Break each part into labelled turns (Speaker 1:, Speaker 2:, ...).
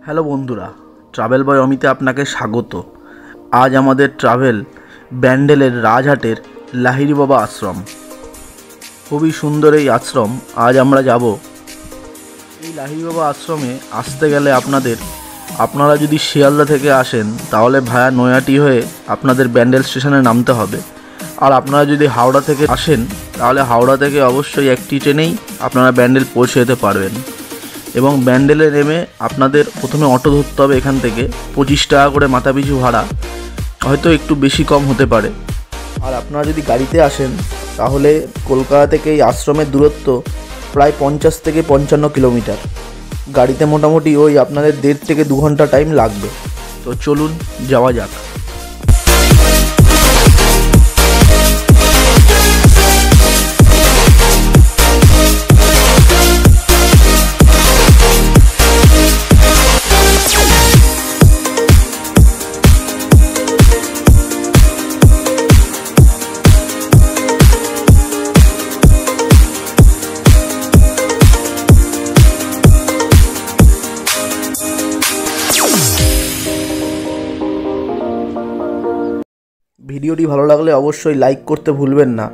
Speaker 1: Hello বন্ধুরা, travel বয় অমিতে আপনাকে স্বাগত। আজ আমাদের ট্রাভেল ব্যান্ডেলের রাজহাটের লাহিড়ী বাবা আশ্রম। খুবই সুন্দর এই আশ্রম। আজ আমরা যাব এই লাহিড়ী বাবা আশ্রমে। আসতে গেলে আপনারা যদি শিয়ালদা থেকে আসেন তাহলে ভায়া নৈহাটি হয়ে আপনাদের ব্যান্ডেল স্টেশনে নামতে হবে। আর আপনারা যদি হাওড়া থেকে আসেন তাহলে হাওড়া থেকে অবশ্যই একটি ট্রেনেই আপনারা ব্যান্ডেল পৌঁছে যেতে পারবেন। এবং ব্যান্ডেলে নেমে আপনাদের প্রথমে অটো ধরতে হবে। এখান থেকে 25 টাকা করে মাথাপিছু ভাড়া, হয়তো একটু বেশি কম হতে পারে। আর আপনারা যদি গাড়িতে আসেন তাহলে কলকাতা থেকে এই আশ্রমের দূরত্ব প্রায় 50 থেকে 55 কিলোমিটার। গাড়িতে মোটামুটি ওই আপনাদের 1.5 থেকে 2 ঘন্টা টাইম লাগবে। তো চলুন যাওয়া যাক। ভিডিওটি ভালো লাগলে অবশ্যই লাইক করতে ভুলবেন না।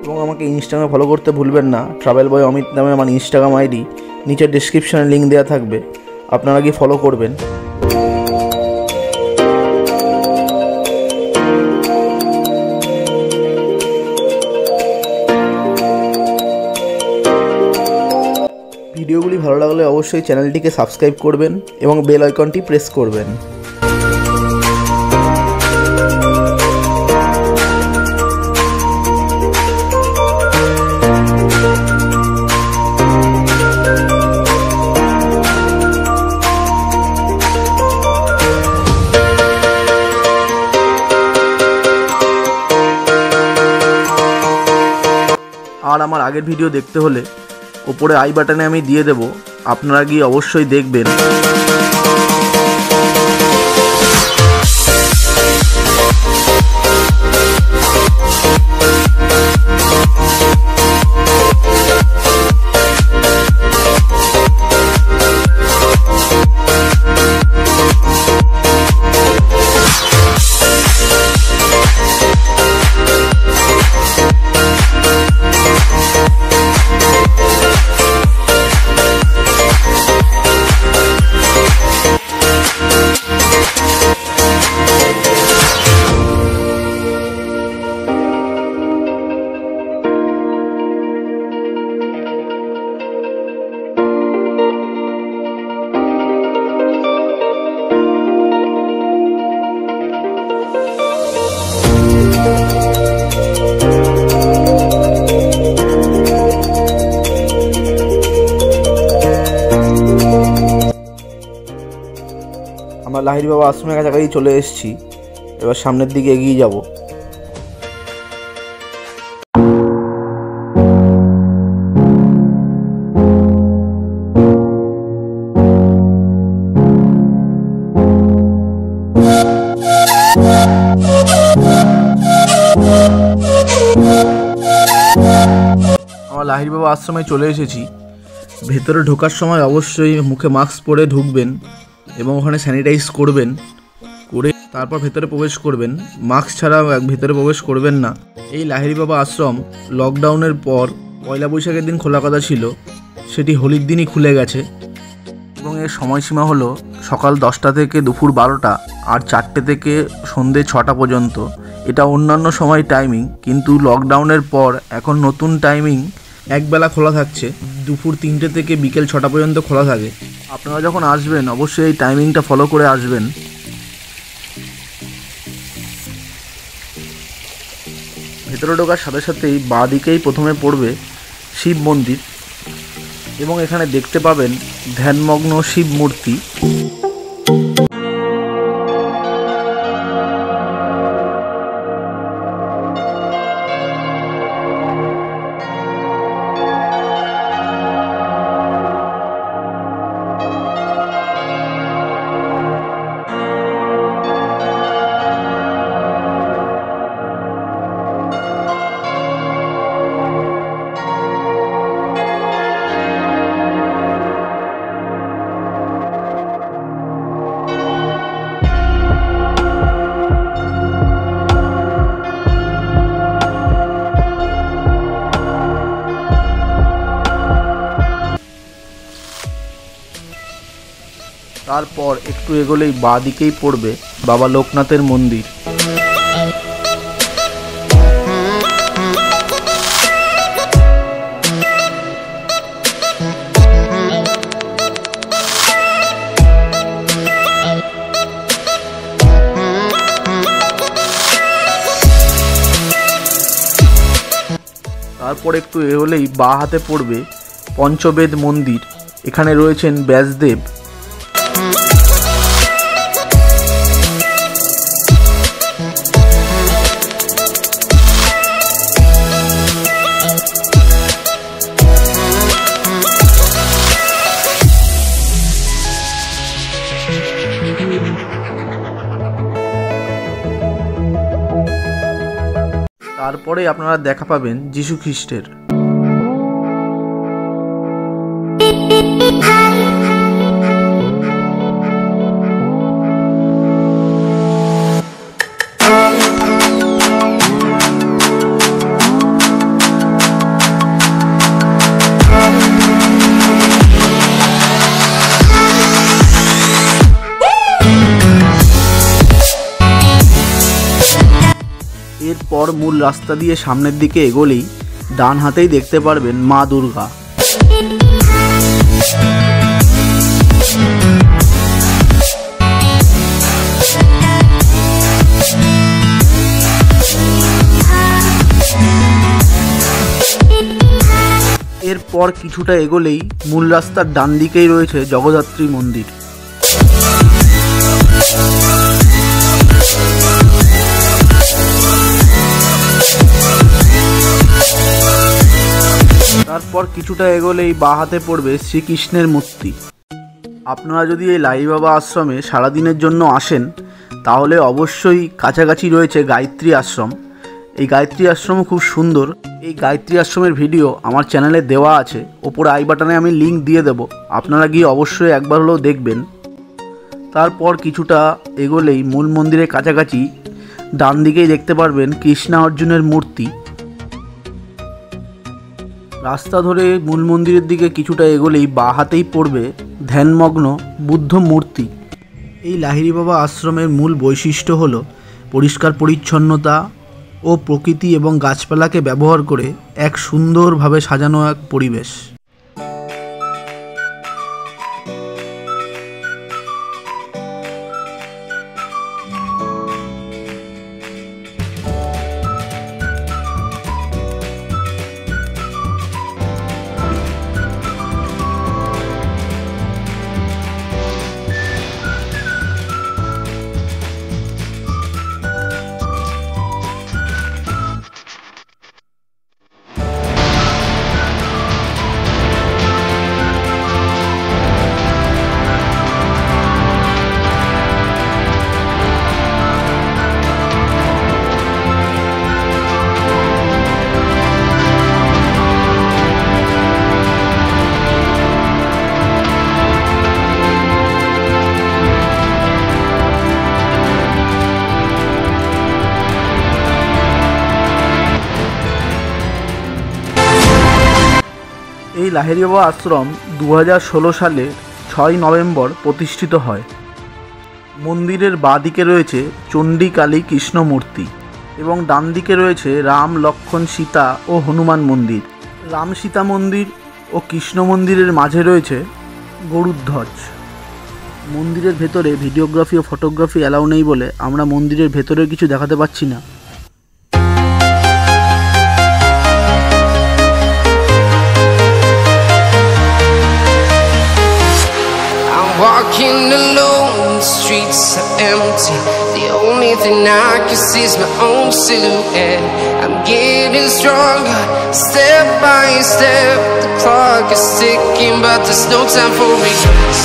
Speaker 1: এবং আমাকে ইনস্টাগ্রামে ফলো করতে ভুলবেন না। ট্রাভেল বয় অমিত নামে আমার ইনস্টাগ্রাম আইডি, নিচে ডেসক্রিপশনে লিঙ্ক দেওয়া থাকবে, আপনারা গিয়ে ফলো করবেন। ভিডিওগুলি ভালো লাগলে অবশ্যই চ্যানেলটিকে সাবস্ক্রাইব করবেন এবং বেল আইকনটি প্রেস করবেন। আর আমার আগের ভিডিও দেখতে হলে ওপরে আই বাটনে আমি দিয়ে দেব, আপনারা গিয়ে অবশ্যই দেখবেন। আমরা লাহিড়ী বাবা আশ্রমের কাছাকাছি চলে এসেছি। এবার সামনের দিকে এগিয়ে যাব। আমরা লাহিড়ী বাবা আশ্রমে চলে এসেছি। ভেতরে ঢোকার সময় অবশ্যই মুখে মাস্ক পরে ঢুকবেন এবং ওখানে স্যানিটাইজ করে তারপর ভেতরে প্রবেশ করবেন। মাস্ক ছাড়া ভেতরে প্রবেশ করবেন না। এই লাহিড়ী বাবা আশ্রম লকডাউনের পর পয়লা বৈশাখের দিন খোলা কথা ছিল, সেটি হোলির দিনই খুলে গেছে। এবং এর সময়সীমা হলো সকাল 10টা থেকে দুপুর 12টা আর 4টে থেকে সন্ধ্যে 6টা পর্যন্ত। এটা অন্যান্য সময় টাইমিং, কিন্তু লকডাউনের পর এখন নতুন টাইমিং একবেলা খোলা থাকছে। দুপুর 3টে থেকে বিকেল 6টা পর্যন্ত খোলা থাকে। আপনারা যখন আসবেন অবশ্যই এই টাইমিংটা ফলো করে আসবেন। ভেতরে ঢোকার সাথে সাথেই বাঁ দিকেই প্রথমে পড়বে শিব মন্দির এবং এখানে দেখতে পাবেন ধ্যানমগ্ন শিব মূর্তি। তারপর একটু এগোলেই বাঁ দিকেই পড়বে বাবা লোকনাথের মন্দির। তারপর একটু এগোলেই বাঁ হাতে পড়বে পঞ্চবেদ মন্দির। এখানে রয়েছেন ব্যাসদেব। তারপরে আপনারা দেখা পাবেন যীশু খ্রিস্টের। এরপর মূল রাস্তা দিয়ে সামনের দিকে এগোলেই ডান হাতেই দেখতে পারবেন মা দুর্গা। এরপর কিছুটা এগোলেই মূল রাস্তার ডান দিকেই রয়েছে জগদ্ধাত্রী মন্দির। তারপর কিছুটা এগোলেই বাঁ হাতে পড়বে শ্রীকৃষ্ণের মূর্তি। আপনারা যদি এই লাহিড়ী বাবা আশ্রমে সারাদিনের জন্য আসেন তাহলে অবশ্যই কাছাকাছি রয়েছে গায়ত্রী আশ্রম। এই গায়ত্রী আশ্রমও খুব সুন্দর। এই গায়ত্রী আশ্রমের ভিডিও আমার চ্যানেলে দেওয়া আছে, ওপরে আই বাটনে আমি লিঙ্ক দিয়ে দেব, আপনারা গিয়ে অবশ্যই একবার হলেও দেখবেন। তারপর কিছুটা এগোলেই মূল মন্দিরের কাছাকাছি ডান দিকেই দেখতে পারবেন কৃষ্ণা অর্জুনের মূর্তি। রাস্তা ধরে মূল মন্দিরের দিকে কিছুটা এগোলেই বাঁ হাতেই পড়বে ধ্যানমগ্ন বুদ্ধ মূর্তি। এই লাহিড়ী বাবা আশ্রমের মূল বৈশিষ্ট্য হলো পরিষ্কার পরিচ্ছন্নতা ও প্রকৃতি এবং গাছপালাকে ব্যবহার করে এক সুন্দরভাবে সাজানো এক পরিবেশ। এই লাহিড়ী বাবা আশ্রম 2016 সালে 6 নভেম্বর প্রতিষ্ঠিত হয়। মন্দিরের বাঁ দিকে রয়েছে চণ্ডী কালী কৃষ্ণ মূর্তি এবং ডান দিকে রয়েছে রাম লক্ষ্মণ সীতা ও হনুমান মন্দির। রাম সীতা মন্দির ও কৃষ্ণ মন্দিরের মাঝে রয়েছে গরুর ধ্বজ। মন্দিরের ভেতরে ভিডিওগ্রাফি ও ফটোগ্রাফি অ্যালাউ নেই বলে আমরা মন্দিরের ভেতরে কিছু দেখাতে পাচ্ছি না।
Speaker 2: Walking alone, the streets are empty. The only thing I can see is my own silhouette. I'm getting stronger, step by step. The clock is ticking, but there's no time for regrets.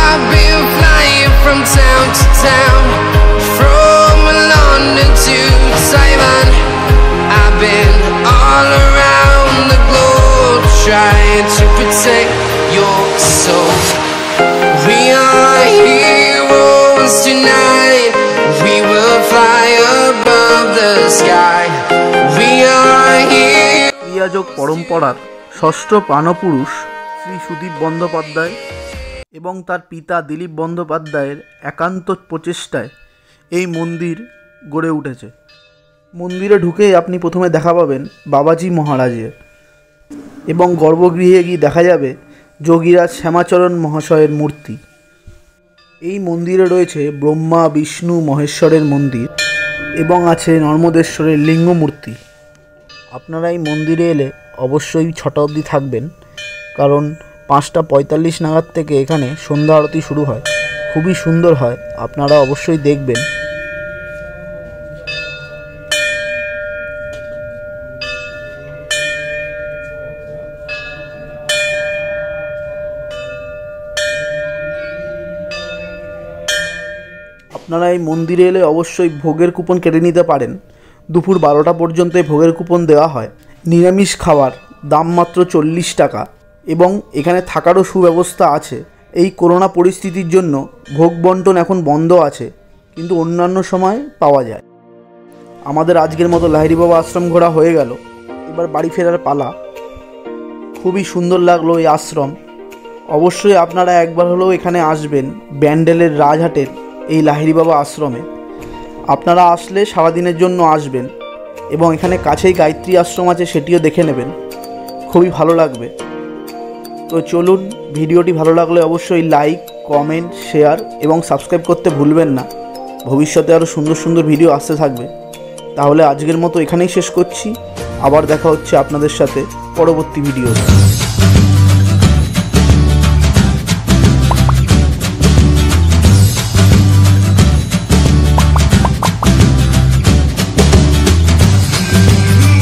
Speaker 2: I've been flying from town to town, from London to Taiwan. I've been all around the globe, trying to protect your soul. We are heroes tonight. We will fly above the sky. We are here.
Speaker 1: ক্রিয়াযোগ পরম্পরার ষষ্ঠ প্রাণপুরুষ শ্রী সুদীপ বন্দ্যোপাধ্যায় এবং তার পিতা দিলীপ বন্দ্যোপাধ্যায়ের একান্ত প্রচেষ্টায় এই মন্দির গড়ে উঠেছে। মন্দিরে ঢুকেই আপনি প্রথমে দেখা পাবেন বাবাজি মহারাজের, এবং গর্ভগৃহে গিয়ে দেখা যাবে যোগীরাজ শ্যামাচরণ মহাশয়ের মূর্তি। এই মন্দিরে রয়েছে ব্রহ্মা বিষ্ণু মহেশ্বরের মন্দির এবং আছে নর্মদেশ্বরের লিঙ্গ মূর্তি। আপনারা এই মন্দিরে এলে অবশ্যই 6টা অবধি থাকবেন, কারণ 5:45 নাগাদ থেকে এখানে সন্ধ্যা আরতি শুরু হয়। খুবই সুন্দর হয়, আপনারা অবশ্যই দেখবেন। আপনারা এই মন্দিরে এলে অবশ্যই ভোগের কুপন কেটে নিতে পারেন। দুপুর 12টা পর্যন্ত এই ভোগের কুপন দেওয়া হয়। নিরামিষ খাবার দাম মাত্র 40 টাকা, এবং এখানে থাকারও সুব্যবস্থা আছে। এই করোনা পরিস্থিতির জন্য ভোগ বন্টন এখন বন্ধ আছে, কিন্তু অন্যান্য সময় পাওয়া যায়। আমাদের আজকের মতো লাহিড়ী বাবা আশ্রম ঘোরা হয়ে গেল, এবার বাড়ি ফেরার পালা। খুবই সুন্দর লাগলো এই আশ্রম। অবশ্যই আপনারা একবার হলেও এখানে আসবেন, ব্যান্ডেলের রাজহাটের এই লাহিড়ী বাবা আশ্রমে। আপনারা আসলে সারাদিনের জন্য আসবেন, এবং এখানে কাছেই গায়ত্রী আশ্রম আছে, সেটিও দেখে নেবেন, খুবই ভালো লাগবে। তো চলুন, ভিডিওটি ভালো লাগলে অবশ্যই লাইক, কমেন্ট, শেয়ার এবং সাবস্ক্রাইব করতে ভুলবেন না। ভবিষ্যতে আরও সুন্দর সুন্দর ভিডিও আসতে থাকবে। তাহলে আজকের মতো এখানেই শেষ করছি। আবার দেখা হচ্ছে আপনাদের সাথে পরবর্তী ভিডিও।